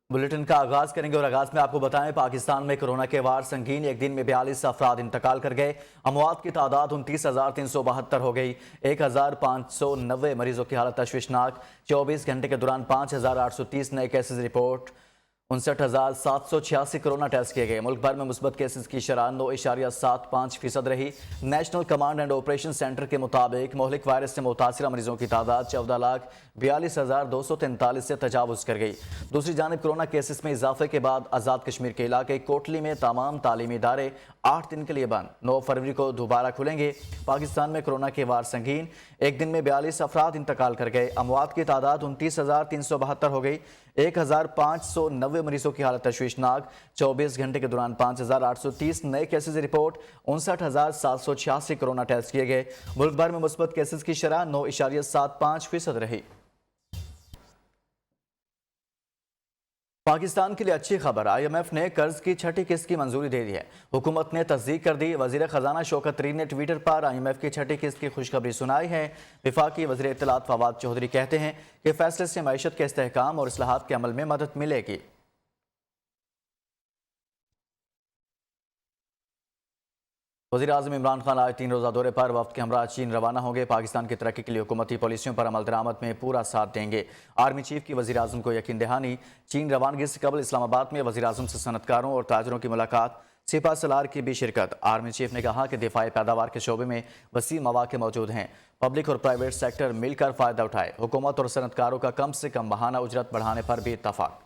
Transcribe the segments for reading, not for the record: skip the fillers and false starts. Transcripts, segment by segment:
Bulletin का आगाज करेंगे और आगाज में आपको बताएं पाकिस्तान में कोरोना के वार संगीन। एक दिन में 42 अफराद इंतकाल कर गए। अमवात की तादाद 29,372 हो गई। 1,590 मरीजों की हालत तशवीशनाक। 24 घंटे के दौरान 5,830 नए केसेस रिपोर्ट। 59,786 कोरोना टेस्ट किए गए। मुल्क भर में मुस्बत केसेस की शरह 9.75% रही। National command and operation centre के मुताबिक मोहलिक वायरस से मुतासिरा मरीजों की तादाद 14,42,243 से तजावुज कर गई। दूसरी जानिब कोरोना केसेस में इजाफे के बाद आज़ाद कश्मीर के इलाके कोटली में तमाम तालीमी इदारे 8 दिन के लिए बंद। 9 फरवरी को दोबारा खुलेंगे। पाकिस्तान में कोरोना के वार संगीन। एक दिन में 42 अफराद इंतकाल कर गए। अमवात की तादाद 29,372 हो गई। 1,590 मरीजों की हालत तशवीशनाक। 24 घंटे के दौरान 5,830 नए केसेस रिपोर्ट। 59,786 कोरोना टेस्ट किए गए। मुल्क भर में मुस्बत केसेस की शरह 9.75% रही। पाकिस्तान के लिए अच्छी खबर, IMF ने कर्ज की छठी किस्त की मंजूरी दे दी है। हुकूमत ने तस्दीक कर दी। वजीर खजाना शौकत तरीन ने ट्विटर पर IMF की छठी किस्त की खुशखबरी सुनाई है। वफाकी वजीर इत्तलात फवाद चौधरी कहते हैं कि फैसले से मईशत के इस्तेहकाम और इस्लाहात के अमल में मदद मिलेगी। वज़ीर आज़म इमरान खान आज 3 रोज़ा दौरे पर वफ्द के हमरा चीन रवाना होंगे। पाकिस्तान की तरक्की के लिए हुकूमती पॉलिसियों पर अमल दरामद में पूरा साथ देंगे। आर्मी चीफ की वज़ीर आज़म को यकीन दहानी। चीन रवानगी से कबल इस्लामाबाद में वज़ीर आज़म से सनतकारों और ताजरों की मुलाकात। सिपा सलार की भी शिरकत। आर्मी चीफ ने कहा कि दिफाई पैदावार के शोबे में वसी मौक़े मौजूद हैं। पब्लिक और प्राइवेट सेक्टर मिलकर फ़ायदा उठाए। हुकूमत और सनतकारों का कम से कम माहाना उजरत बढ़ाने पर भी इत्तफाक।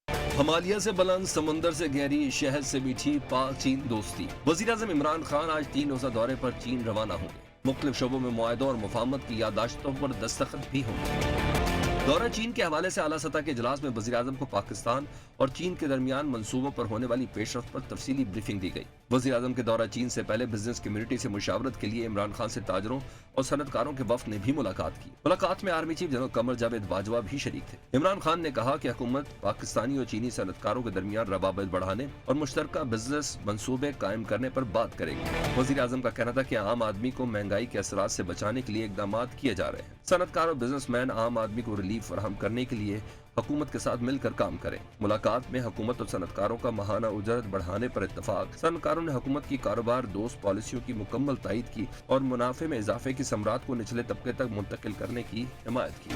हिमालय से बुलंद, समंदर से गहरी, शहद से मीठी, पाक चीन दोस्ती। वज़ीर आज़म इमरान खान आज 3 रोज़ा दौरे पर चीन रवाना होंगे। मुख्तलिफ शोबों में मुआहदों और मुफाहमत की याददाश्तों पर दस्तखत भी होंगे। दौरा चीन के हवाले से आला सतह के इजलास में वज़ीर आज़म को पाकिस्तान और चीन के दरमियान मंसूबों पर होने वाली पेशरफ्त पर तफसीली ब्रीफिंग दी गई। वज़ीर आज़म के दौरा चीन से पहले बिजनेस कम्युनिटी से मुशावरत के लिए इमरान खान से ताजरों और सनतकारों के वफ्द ने भी मुलाकात की। मुलाकात में army chief general Qamar Javed Bajwa भी शरीक थे। इमरान खान ने कहा कि हुकूमत पाकिस्तानी और चीनी सनतकारों के दरमियान रवाबित बढ़ाने और मुश्तरका बिजनेस मंसूबे कायम करने पर बात करेगी। वज़ीर आज़म का कहना था कि आम आदमी को महंगाई के असरात से बचाने के लिए इकदाम किए जा रहे हैं। सनतकार और बिजनेसमैन आम आदमी को रिलीफ फराहम करने के लिए हुकूमत के साथ मिलकर काम करें। मुलाकात में हुकूमत और सनतकारों का माहाना उजरत बढ़ाने पर इत्तफाक। सनतकारों ने हुकूमत की कारोबार दोस्त पॉलिसियों की मुकम्मल तायीद की और मुनाफे में इजाफे की समरात को निचले तबके तक मुंतकिल करने की हिमायत की।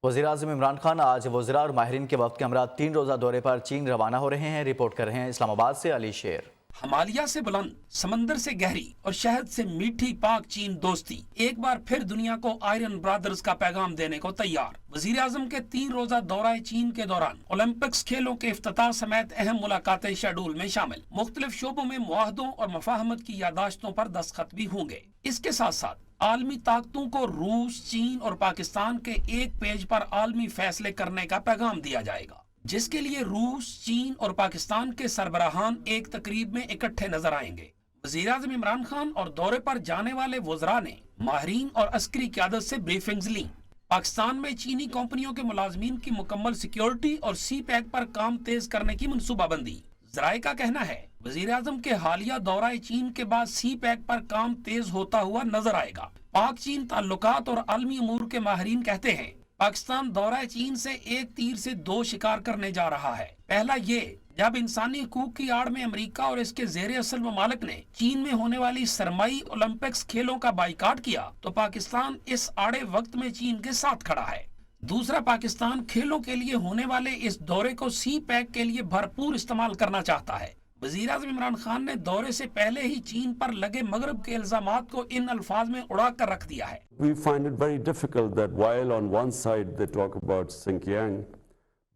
वज़ीर आज़म इमरान खान आज वज़रा और माहिरीन के वफ्द के हमरा 3 रोज़ा दौरे पर चीन रवाना हो रहे हैं। रिपोर्ट कर रहे हैं इस्लामाबाद से अली शेर। हिमालय से बुलंद, समंदर से गहरी और शहद से मीठी पाक चीन दोस्ती एक बार फिर दुनिया को आयरन ब्रदर्स का पैगाम देने को तैयार। वज़ीर आज़म के 3 रोज़ा दौरा चीन के दौरान ओलंपिक्स खेलों के इफ्तिताह समेत अहम मुलाकातें शेड्यूल में शामिल। मुख्तलिफ शोबों में मुआहदों और मुफाहमत की यादाश्तों पर दस्तखत भी होंगे। इसके साथ साथ आलमी ताकतों को रूस, चीन और पाकिस्तान के एक पेज पर आलमी फैसले करने का पैगाम दिया जाएगा, जिसके लिए रूस, चीन और पाकिस्तान के सरबराहान एक तकरीब में इकट्ठे नजर आएंगे। वज़ीर आज़म इमरान खान और दौरे पर जाने वाले वज़रा ने माहिरीन और अस्करी क़यादत से ब्रीफिंग्स ली। पाकिस्तान में चीनी कंपनियों के मुलाजमीन की मुकम्मल सिक्योरिटी और CPEC पर काम तेज करने की मनसूबाबंदी। ज़राए का कहना है वज़ीर आज़म के हालिया दौरा चीन के बाद CPEC पर काम तेज होता हुआ नजर आएगा। पाक चीन ताल्लुकात और आलमी अमूर के माहिरीन कहते हैं पाकिस्तान दौरा चीन से एक तीर से 2 शिकार करने जा रहा है। पहला ये, जब इंसानी हकूक की आड़ में अमेरिका और इसके ज़ेर असल ममालिक ने चीन में होने वाली सरमाई ओलंपिक्स खेलों का बाइकाट किया तो पाकिस्तान इस आड़े वक्त में चीन के साथ खड़ा है। दूसरा, पाकिस्तान खेलों के लिए होने वाले इस दौरे को CPEC के लिए भरपूर इस्तेमाल करना चाहता है। वज़ीर आज़म इमरान खान ने दौरे से पहले ही चीन पर लगे मगरब के इल्जामात को इन अल्फाज में उड़ा कर रख दिया है। We find it very difficult that while on one side they talk about Xinjiang,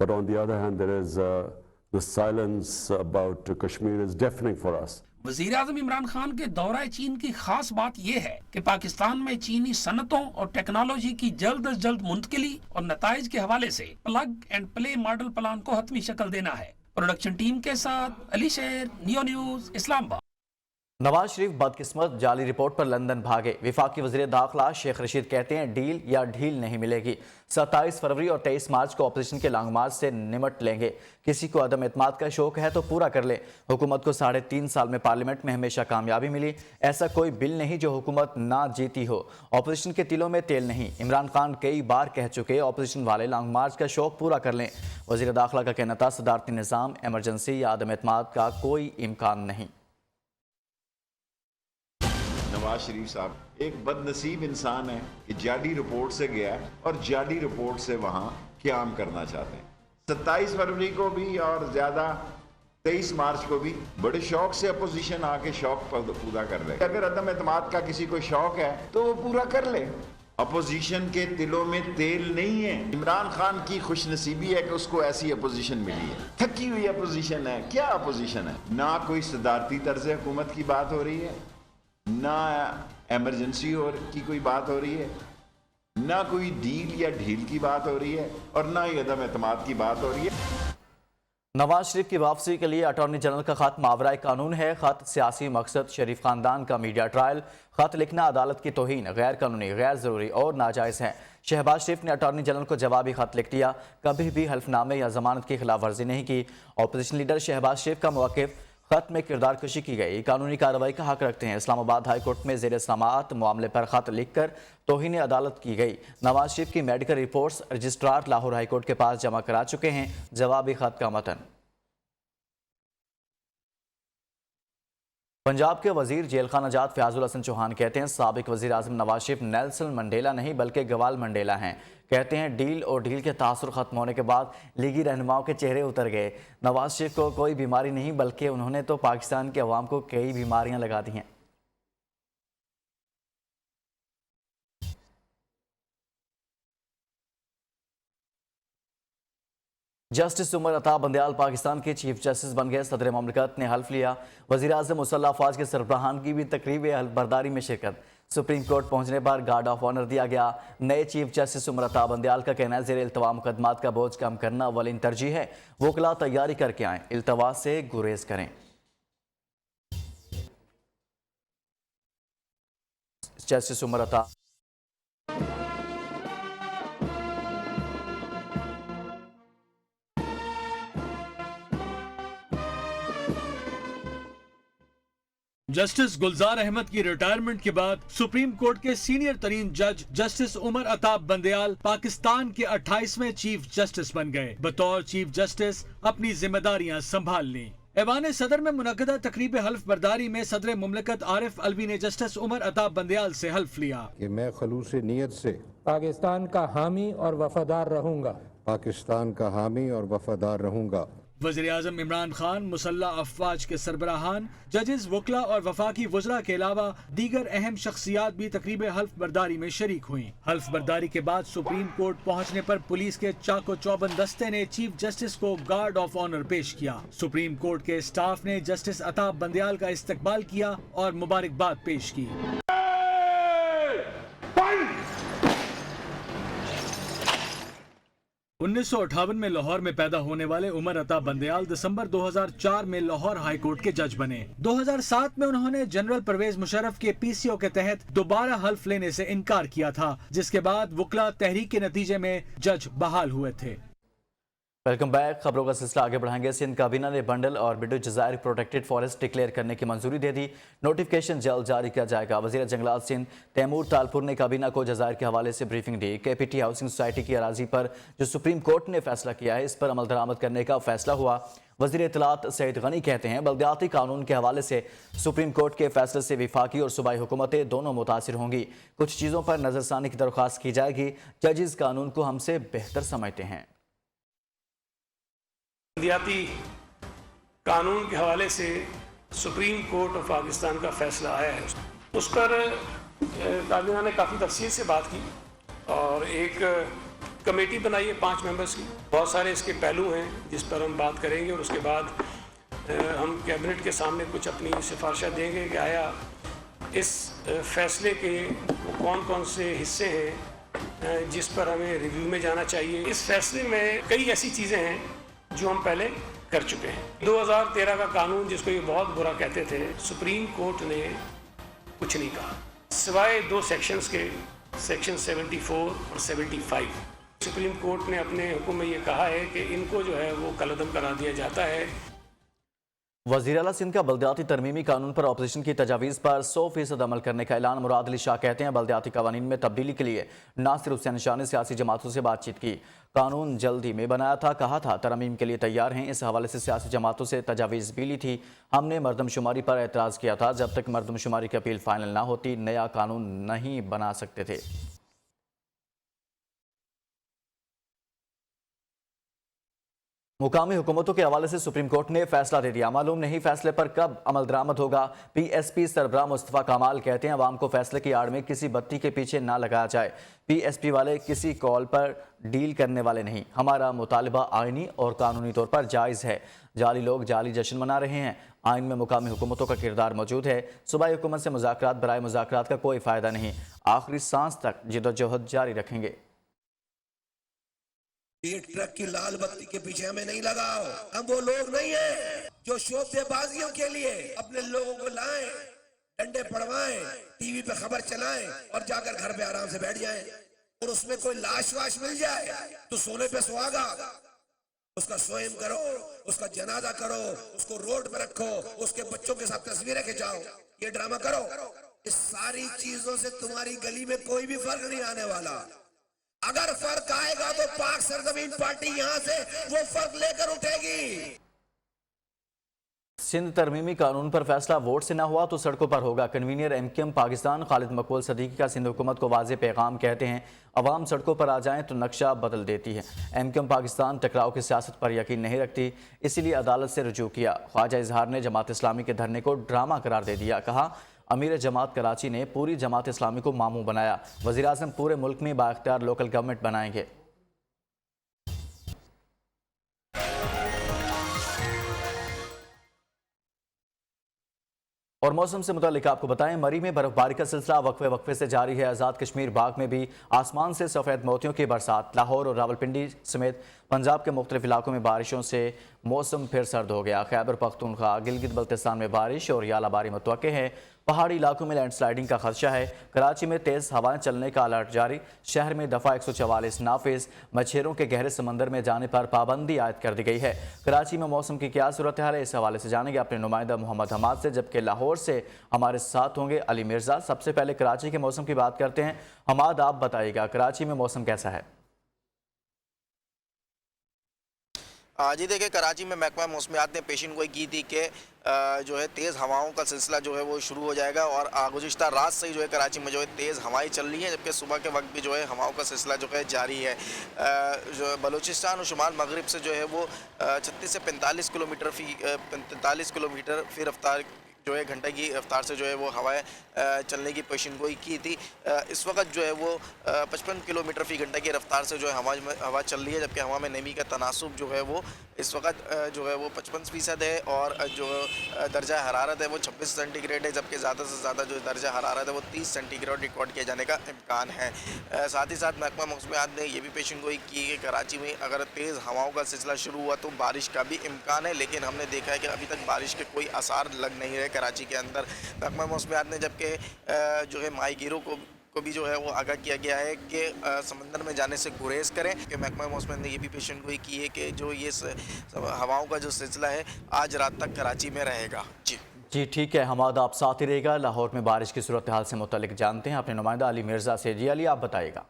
but on the other hand there is the silence about Kashmir is deafening for us. वज़ीर आज़म इमरान खान के दौरा चीन की खास बात यह है कि पाकिस्तान में चीनी सनतों और टेक्नोलॉजी की जल्द अज जल्द मुंतकिली और नताइज के हवाले से plug and play model plan को हतमी शक्ल देना है। प्रोडक्शन टीम के साथ अली शेर, नियो न्यूज़, इस्लामाबाद। नवाज शरीफ बदकिस्मत, जाली रिपोर्ट पर लंदन भागे। वफाकी वज़ीर दाखिला शेख रशीद कहते हैं डील या ढील नहीं मिलेगी। 27 फरवरी और 23 मार्च को अपोजिशन के लॉन्ग मार्च से निमट लेंगे। किसी को अदम एतमाद का शौक है तो पूरा कर ले। हुकूमत को 3.5 साल में पार्लियामेंट में हमेशा कामयाबी मिली। ऐसा कोई बिल नहीं जो हुकूमत ना जीती हो। अपोजिशन के तिलों में तेल नहीं। इमरान खान कई बार कह चुके अपोजिशन वाले लॉन्ग मार्च का शौक पूरा कर लें। वज़ीर दाखिला का कहना था सदारती निज़ाम, एमरजेंसी या अदम एतमाद का कोई इम्कान नहीं। नवाज शरीफ साहब एक बदनसीब इंसान है कि जाली रिपोर्ट से गया और जाली रिपोर्ट से वहां क़याम करना चाहते हैं। 27 फरवरी को भी और ज्यादा 23 मार्च को भी बड़े शौक से अपोजिशन आके शौक पूरा कर ले। अगर अदम एतमाद का किसी को शौक है तो वो पूरा कर ले। अपोजिशन के तिलों में तेल नहीं है। इमरान खान की खुशनसीबी है कि उसको ऐसी अपोजिशन मिली है। थकी हुई अपोजिशन है। क्या अपोजिशन है? ना कोई सदारती तर्ज हुकूमत की बात हो रही है, ना एमरजेंसी की कोई बात हो रही है, ना कोई डील या ढील की बात हो रही है और ना ही अदम एतमाद की बात हो रही है। नवाज शरीफ की वापसी के लिए अटॉर्नी जनरल का खत मावराए कानून है। खत सियासी मकसद, शरीफ खानदान का मीडिया ट्रायल। खत लिखना अदालत की तौहीन, गैर कानूनी, गैर ज़रूरी और नाजायज़ है। शहबाज शरीफ ने अटॉर्नी जनरल को जवाबी खत लिख दिया। कभी भी हल्फनामे या जमानत की खिलाफ वर्जी नहीं की। अपोजिशन लीडर शहबाज शरीफ का मौक़िफ़, खत में किरदार कशी की गई, कानूनी कार्रवाई का हक रखते हैं। इस्लामाबाद हाई कोर्ट में ज़ेर समाअत मामले पर खत लिखकर तौहीन अदालत की गई। नवाज शरीफ की medical reports registrar Lahore high court के पास जमा करा चुके हैं। जवाबी खत का मतन। पंजाब के वजीर जेल खाना आजाद फयाजुल हसन चौहान कहते हैं साबिक वजीर आज़म नवाज शरीफ नेल्सन मंडेला नहीं बल्कि गवाल मंडेला हैं। कहते हैं डील और डील के तासुर खत्म होने के बाद लीगी रहनुमाओं के चेहरे उतर गए। नवाज शरीफ को कोई बीमारी नहीं बल्कि उन्होंने तो पाकिस्तान के अवाम को कई बीमारियां लगा दी हैं। जस्टिस उमर अता बंदयाल पाकिस्तान के चीफ जस्टिस बन गए। सदर ममलिकत ने हल्फ लिया। वज़ीर आज़म मुसल्लह अफ़वाज के सरबराहान की भी तकरीब हल्फ बर्दारी में शिरकत। सुप्रीम कोर्ट पहुंचने पर गार्ड ऑफ ऑनर दिया गया। नए चीफ जस्टिस उमर अता बंदयाल का कहना है ज़ेर इल्तवा मुकदमात का बोझ कम करना अव्वलिन तरजीह है। वकला तैयारी करके आएँ, इल्तवा से गुरेज करें। जस्टिस उमर अता जस्टिस गुलजार अहमद की रिटायरमेंट के बाद सुप्रीम कोर्ट के सीनियर तरीन जज जस्टिस उमर अताब बंदयाल पाकिस्तान के 28वें चीफ जस्टिस बन गए। बतौर चीफ जस्टिस अपनी जिम्मेदारियां संभाल ली। ऐवान सदर में मुनक्कदा तकरीब हल्फ बर्दारी में सदर मुमलिकत आरिफ अलवी ने जस्टिस उमर अताब बंदयाल से हल्फ लिया कि मैं खलूस नीयत से पाकिस्तान का हामी और वफादार रहूंगा। पाकिस्तान का हामी और वफादार रहूंगा। वज़ीर आज़म इमरान खान, मुसल्लह अफ़वाज के सरबराहान, जजेस, वकला और वफाकी वज़रा के अलावा दीगर अहम शख्सियात भी तकरीब हल्फ बर्दारी में शरीक हुई। हल्फ बर्दारी के बाद सुप्रीम कोर्ट पहुंचने पर पुलिस के चाको चौबंद दस्ते ने चीफ जस्टिस को गार्ड ऑफ ऑनर पेश किया। सुप्रीम कोर्ट के स्टाफ ने जस्टिस अताब बंदयाल का इस्तकबाल किया और मुबारकबाद पेश की। 1958 में लाहौर में पैदा होने वाले उमर अता बंदयाल दिसंबर 2004 में लाहौर हाई कोर्ट के जज बने। 2007 में उन्होंने जनरल परवेज मुशर्रफ के पीसीओ के तहत दोबारा हल्फ लेने से इनकार किया था, जिसके बाद वकला तहरीक के नतीजे में जज बहाल हुए थे। Welcome back. खबरों का सिलसिला आगे बढ़ाएंगे। सिंध काबीना ने बंडल और बिडू जजायर प्रोटेक्टेड फॉरेस्ट डिक्लेयर करने की मंजूरी दे दी। नोटिफिकेशन जल्द जारी किया जाएगा। वज़ीर जंगलात सिंध तैमूर तालपुर ने काबीना को जजायर के हवाले से ब्रीफिंग दी। केपीटी हाउसिंग सोसाइटी की अराजी पर जो सुप्रीम कोर्ट ने फैसला किया है, इस पर अमल दरामद करने का फैसला हुआ। वज़ीर इत्तलात सईद गनी कहते हैं बल्दियाती कानून के हवाले से सुप्रीम कोर्ट के फैसले से वफाकी और सूबाई हुकूमतें दोनों मुतासिर होंगी। कुछ चीज़ों पर नजरसानी की दरख्वास्त की जाएगी। जजेस कानून को हमसे बेहतर समझते हैं। बल्दियाती कानून के हवाले से सुप्रीम कोर्ट ऑफ पाकिस्तान का फैसला आया है, उस पर काबीना ने काफ़ी तफसील से बात की और एक कमेटी बनाई है 5 मेंबर्स की। बहुत सारे इसके पहलू हैं जिस पर हम बात करेंगे और उसके बाद हम कैबिनेट के सामने कुछ अपनी सिफारिशें देंगे कि आया इस फैसले के कौन कौन से हिस्से हैं जिस पर हमें रिव्यू में जाना चाहिए। इस फैसले में कई ऐसी चीज़ें हैं जो हम पहले कर चुके हैं। 2013 का कानून जिसको ये बहुत बुरा कहते थे, सुप्रीम कोर्ट ने कुछ नहीं कहा सिवाय 2 सेक्शंस के, सेक्शन 74 और 75। सुप्रीम कोर्ट ने अपने हुक्म में ये कहा है कि इनको जो है वो कलअदम करा दिया जाता है। वज़ीर आला सिंध का बल्दियाती तरमीमी कानून पर अपोजिशन की तजावीज़ पर 100% अमल करने का ऐलान। मुराद अली शाह कहते हैं बल्दियाती कवानीन में तब्दीली के लिए ना सिर्फ हुसैन शाह ने सियासी जमातों से बातचीत की, कानून जल्दी में बनाया था, कहा था तरमीम के लिए तैयार हैं। इस हवाले से सियासी जमातों से तजावीज़ भी ली थी। हमने मरदमशुमारी पर एतराज़ किया था, जब तक मरदमशुमारी की अपील फाइनल ना होती नया कानून नहीं बना सकते थे। मुकामी हुकूमतों के हवाले से सुप्रीम कोर्ट ने फैसला दे दिया। मालूम नहीं फैसले पर कब अमल दरामद होगा। PSP सरबराह मुस्तफ़ा कमाल कहते हैं अवाम को फैसले की आड़ में किसी बत्ती के पीछे ना लगाया जाए। PSP वाले किसी कॉल पर डील करने वाले नहीं। हमारा मुतालबा आइनी और कानूनी तौर पर जायज़ है। जाली लोग जाली जश्न मना रहे हैं। आइन में मुकामी हुकूमतों का किरदार मौजूद है। सूबाई हुकूमत से मुज़ाकरात बराए मुज़ाकरात का कोई फ़ायदा नहीं। आखिरी सांस तक जिद्दोजहद जारी रखेंगे। ये ट्रक की लाल बत्ती के पीछे हमें नहीं लगाओ। हम वो लोग नहीं हैं जो शोबेबाजियों के लिए अपने लोगों को लाएं, डंडे पड़वाएं, टीवी पे खबर चलाएं और जाकर घर पे आराम से बैठ जाएं। और उसमें कोई लाश वाश मिल जाए तो सोने पे सुहागा, उसका स्वयं करो, उसका जनाजा करो, उसको रोड पे रखो, उसके बच्चों के साथ तस्वीरें खिंचाओ, ये ड्रामा करो। इस सारी चीजों से तुम्हारी गली में कोई भी फर्क नहीं आने वाला। अगर फर्क आएगा तो पाक सरजमीन पार्टी यहां से वो फर्क लेकर उठेगी। सिंध तरमीमी कानून पर फैसला वोट से ना हुआ तो सड़कों पर होगा। कन्वीनियर MQM पाकिस्तान खालिद मकबूल सदीकी का सिंध हुकूमत को वाज़ेह पैगाम कहते हैं अवाम सड़कों पर आ जाएं तो नक्शा बदल देती है। MQM पाकिस्तान टकराव की सियासत पर यकीन नहीं रखती, इसीलिए अदालत से रुजू किया। ख्वाजा इजहार ने जमात इस्लामी के धरने को ड्रामा करार दे दिया। कहा अमीर जमात कराची ने पूरी जमात इस्लामी को मामू बनाया। वज़ीर आज़म पूरे मुल्क में बाइख्तियार लोकल गवर्नमेंट बनाएंगे। और मौसम से मुतालिक आपको बताएं, मरी में बर्फबारी का सिलसिला वक्फे वक्फे से जारी है। आज़ाद कश्मीर बाग में भी आसमान से सफ़ेद मोतियों की बरसात। लाहौर और रावलपिंडी समेत पंजाब के मुख्तलिफ इलाकों में बारिशों से मौसम फिर सर्द हो गया। खैबर पख्तूनख्वा, गिलगित बल्तिस्तान में बारिश और यालाबारी मुतवक्के है। पहाड़ी इलाकों में लैंडस्लाइडिंग का खदशा है। कराची में तेज़ हवाएं चलने का अलर्ट जारी। शहर में दफ़ा 144 नाफिज। मछेरों के गहरे समंदर में जाने पर पाबंदी आयद कर दी गई है। कराची में मौसम की क्या सूरत हाल है, इस हवाले से जानेंगे अपने नुमाइंदा मोहम्मद हमाद से, जबकि लाहौर से हमारे साथ होंगे अली मिर्ज़ा। सबसे पहले कराची के मौसम की बात करते हैं। हमाद, आप बताइएगा कराची में मौसम कैसा है? जी देखिए, कराची में महकमा मौसमियात ने पेशिन गोई की थी कि जो है तेज़ हवाओं का सिलसिला जो है वो शुरू हो जाएगा और गुज़िश्ता रात से ही जो है कराची में जो है तेज़ हवाएं चल रही हैं, जबकि सुबह के वक्त भी जो है हवाओं का सिलसिला जो है जारी है। जो बलूचिस्तान और शुमाल मगरिब से जो है वो 36 से 45 किलोमीटर फी रफ्तार जो है घंटे की रफ्तार से जो है वो हवाएं चलने की पेशिन गोई की थी। इस वक्त जो है वो 55 किलोमीटर फी घंटे की रफ्तार से जो है हवा चल रही है, जबकि हवा में नमी का तनासुब जो है वो इस वक्त जो है वो 55% है और जो दर्जा हरारत है वो 26 सेंटीग्रेड है, जबकि ज़्यादा से ज़्यादा जो दर्जा हरारत है वो 30 सेंटीग्रेड रिकॉर्ड किए जाने का इम्कान है। साथ ही साथ महकमा मौसमियात ने यह भी पेशिन गोई की कि कराची में अगर तेज़ हवाओं का सिलसिला शुरू हुआ तो बारिश का भी इम्कान है, लेकिन हमने देखा है कि अभी तक बारिश के कोई आसार लग नहीं रहे कराची के अंदर। महकमा मौसमियात ने जबकि जो है माही गिरों को भी जो है वो आगाह किया गया है कि समंदर में जाने से गुरेज करें, कि महकमा मौसमियात ने ये भी पेशन गोई की है कि जो ये हवाओं का जो सिलसिला है आज रात तक कराची में रहेगा। जी ठीक है हमाद, आप साथ ही रहेगा। लाहौर में बारिश की सूरत हाल से मुतालिक जानते हैं अपने नुमाइंदा अली मिर्ज़ा से। जी अली, आप बताइएगा।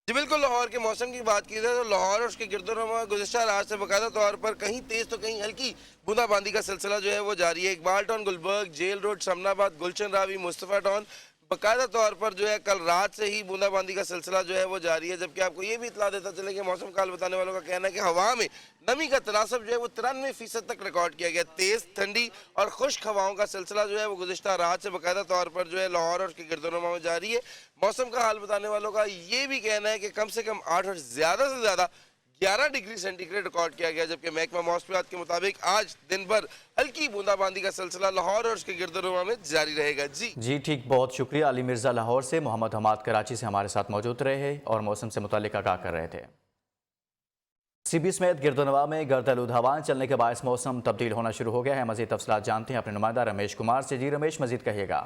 जी बिल्कुल, लाहौर के मौसम की बात की जाए तो लाहौर और उसके गिरदोनुमा गुज़िश्ता रात से बाकायदा तौर पर कहीं तेज़ तो कहीं हल्की बूंदाबांदी का सिलसिला जो है वो जारी है। Iqbal town, Gulberg, jail road, Samanabad, Gulshan Ravi, Mustafa town बाकायदा तौर पर जो है कल रात से ही बूंदाबांदी का सिलसिला जो है वो जारी है। जबकि आपको ये भी इतला देता चले कि मौसम काल बताने वालों का कहना है कि हवा में नमी का तनासब जो है वो 93% तक रिकॉर्ड किया गया। तेज़ ठंडी और खुश्क हवाओं का सिलसिला जो है वो गुज़िश्ता रात से बाकायदा तौर पर जो है लाहौर और उसके गिरदोनुमा में जारी है। मौसम का हाल बताने वालों का ये भी कहना है कि कम से कम 8 और ज़्यादा से ज़्यादा 11 डिग्री सेंटीग्रेड रिकॉर्ड किया गया, जबकि महकमा मौसमियात के मुताबिक आज दिन भर हल्की बूंदाबांदी का सिलसिला लाहौर और उसके गिरदोनुमा में जारी रहेगा। जी ठीक, बहुत शुक्रिया अली मिर्ज़ा लाहौर से। मोहम्मद हमाद कराची से हमारे साथ मौजूद रहे और मौसम से मुताल्लिक़ आगाह कर रहे थे। सीबी समेत गिरदोनवा में गर्द आलूद हवाएं चलने के बायस मौसम तब्दील होना शुरू हो गया है। मजीद तफसीलात जानते हैं अपने नुमाइंदा रमेश कुमार से। जी रमेश, मजीद कहिएगा।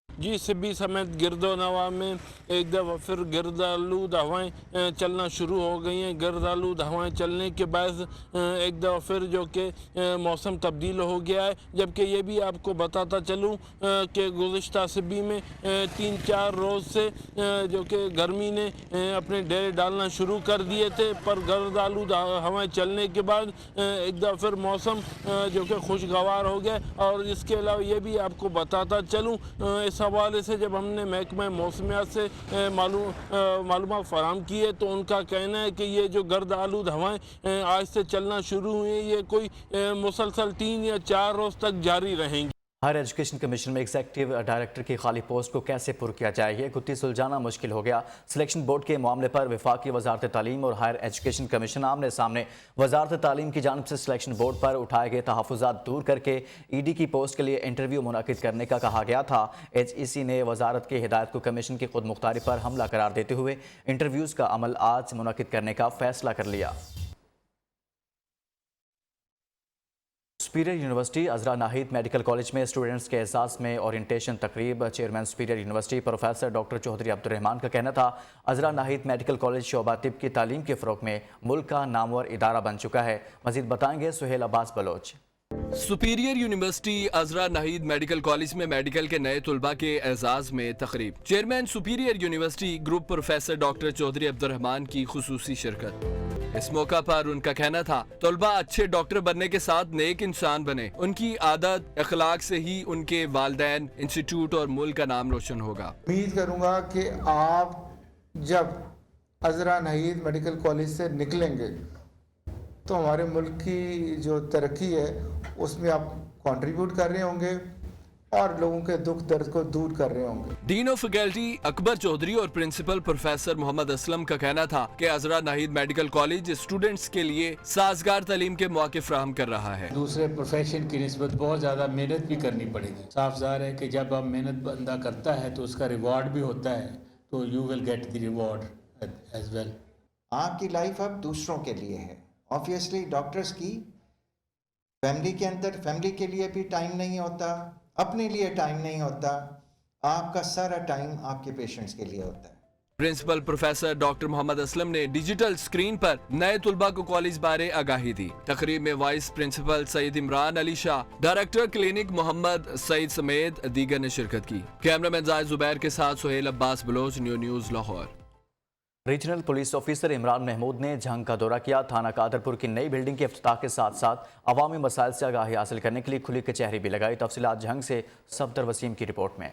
जी, सिब्बी समेत गिरदोनवा में एक दफ़ा फिर गर्द आलूद हवाएँ चलना शुरू हो गई हैं। गर्द आलूद हवाएँ चलने के बाद एक दफ़ा फिर जो कि मौसम तब्दील हो गया है। जबकि ये भी आपको बताता चलूँ कि गुज़िश्ता सिब्बी में 3-4 रोज़ से जो कि गर्मी ने अपने डेरे डालना शुरू कर दिए थे, पर गर्द आलूद हवाएँ चलने के बाद एक दफ़ा फिर मौसम जो कि खुशगवार हो गया। और इसके अलावा ये भी आपको बताता चलूँ, इस हवाले से जब हमने महकमा मौसमियात से मालूमात फराहम की है तो उनका कहना है कि ये जो गर्द आलूद हवाएँ आज से चलना शुरू हुई हैं, ये कोई मुसलसल 3 या 4 रोज़ तक जारी रहेंगी। हायर एजुकेशन कमीशन में एग्जीक्यूटिव डायरेक्टर की खाली पोस्ट को कैसे पुर किया जाए, ये गुत्थी सुलझाना मुश्किल हो गया। सिलेक्शन बोर्ड के मामले पर वफाकी वजारत तालीम और हायर एजुकेशन कमीशन आमने सामने। वजारत तालीम की जानिब से सिलेक्शन बोर्ड पर उठाए गए तहफ़्फ़ुज़ात दूर करके ईडी की पोस्ट के लिए इंटरव्यू मुनाकिद करने का कहा गया था। HEC ने वजारत की हिदायत को कमीशन की खुद मुख्तारी पर हमला करार देते हुए इंटरव्यूज़ का अमल आज मुनाकिद करने का फैसला कर लिया। Superior University Azra Nahid Medical College में स्टूडेंट्स के एहसास में ओरिएंटेशन तकरीब। Chairman Superior University professor doctor Chaudhry Abdurrahman का कहना था, अज़रा नाहिद मेडिकल कॉलेज शोबा तिब की तालीम के फ़रोग़ में मुल्क का नामवर इदारा बन चुका है। मज़ीद बताएंगे Suhail Abbas Baloch. Superior University Azra Nahid Medical College में मेडिकल के नए तलबा के एजाज में तकरीब। Chairman Superior University Group professor doctor Chaudhry Abdurrahman की खुसूसी शिरकत। इस मौका पर उनका कहना था, तलबा अच्छे डॉक्टर बनने के साथ नेक इंसान बने। उनकी आदत अखलाक से ही उनके वालिदैन, इंस्टीट्यूट और मुल्क का नाम रोशन होगा। उम्मीद करूँगा कि आप जब अज़रा नाहिद मेडिकल कॉलेज से निकलेंगे तो हमारे मुल्क की जो तरक्की है उसमें आप कंट्रीब्यूट कर रहे होंगे और लोगों के दुख दर्द को दूर कर रहे होंगे। Dean of faculty Akbar Chaudhry और प्रिंसिपल प्रोफेसर मोहम्मद असलम का कहना था कि Azra Nahid Medical College students के लिए साजगार तालीम के मौके फराहम कर रहा है। दूसरे प्रोफेशन की निस्बत बहुत ज़्यादा मेहनत भी करनी पड़ेगी। साफ ज़ाहिर है कि जब आप मेहनत बंदा करता है तो उसका रिवॉर्ड भी होता है, तो you will get the reward as well. आपकी लाइफ अब दूसरों के लिए है। ऑब्वियसली डॉक्टर्स की फैमिली के अंदर फैमिली के लिए भी टाइम नहीं होता, अपने लिए टाइम नहीं होता, आपका सारा टाइम आपके पेशेंट्स के लिए होता है। Principal professor doctor Mohammad Aslam ने डिजिटल स्क्रीन पर नए तुलबा को कॉलेज बारे आगाही दी। तकरीब में vice principal Saeed Imran Ali Shah, director clinic Mohammad Saeed समेत दीगर ने शिरकत की। कैमरामैन जाहिद जुबैर के साथ Suhail Abbas Baloch, news Lahore. Regional police officer Imran Mahmood ने झंग का दौरा किया। थाना कादरपुर की नई बिल्डिंग के इफ्तिताह के साथ साथ अवामी मसाइल से आगाही हासिल करने के लिए खुली कचहरी भी लगाई। तफसीलात झंग से सफदर वसीम की रिपोर्ट में।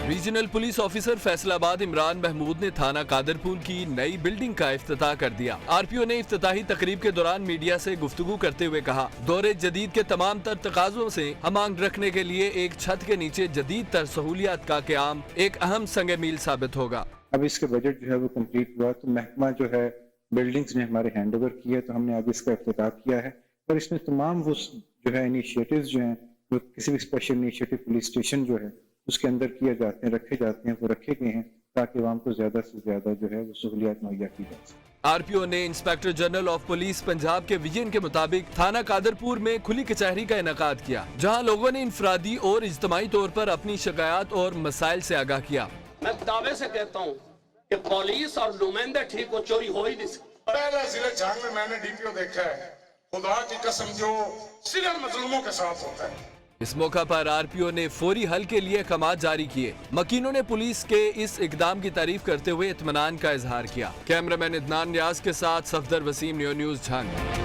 Regional police officer Faisalabad Imran Mahmood ने थाना कादरपुर की नई बिल्डिंग का इफ्तिताह कर दिया। RPO ने इफ्तिताही तकरीब के दौरान मीडिया से गुफ्तगू करते हुए कहा, दौरे जदीद के तमाम तर तकाज़ों से हमांग रखने के लिए एक छत के नीचे जदीद तर सहूलियात का क़याम एक अहम संग मील साबित होगा। अब इसका बजट जो है वो कम्प्लीट हुआ, तो महकमा जो है बिल्डिंग्स ने हमारे हैंड ओवर किया, तो हमने अब इसका इफ्तिताह किया है। और इसमें तमाम वो जो है इनिशिएटिव्स जो हैं, वो किसी भी स्पेशल इनिशिएटिव पुलिस स्टेशन जो है उसके अंदर किए जाते हैं, रखे जाते हैं, वो रखे गए हैं ताकि आवाम को ज्यादा से ज्यादा जो है वो सहूलियात मुहैया की जा सके। RPO ने inspector general of police Punjab के विजन के मुताबिक थाना कादरपुर में खुली कचहरी का इनेकाद किया, जहां लोगों ने इंफरादी और इज्तिमाई तौर पर अपनी शिकायत और मसाइल से आगाह किया। मैं दावे से कहता हूँ कि पुलिस और नुमाइंदे ठीक हो, चोरी हो ही नहीं सकती। पहले जिले झांग में मैंने DPO देखा है, खुदा की कसम जो सिविल मजलूमों के साथ होता है। इस मौका पर RPO ने फौरी हल के लिए अहकाम जारी किए। मकीनों ने पुलिस के इस इकदाम की तारीफ करते हुए इत्मीनान का इजहार किया। कैमरामैन इदनान नियाज के साथ सफदर वसीम, न्यूज़ झांग।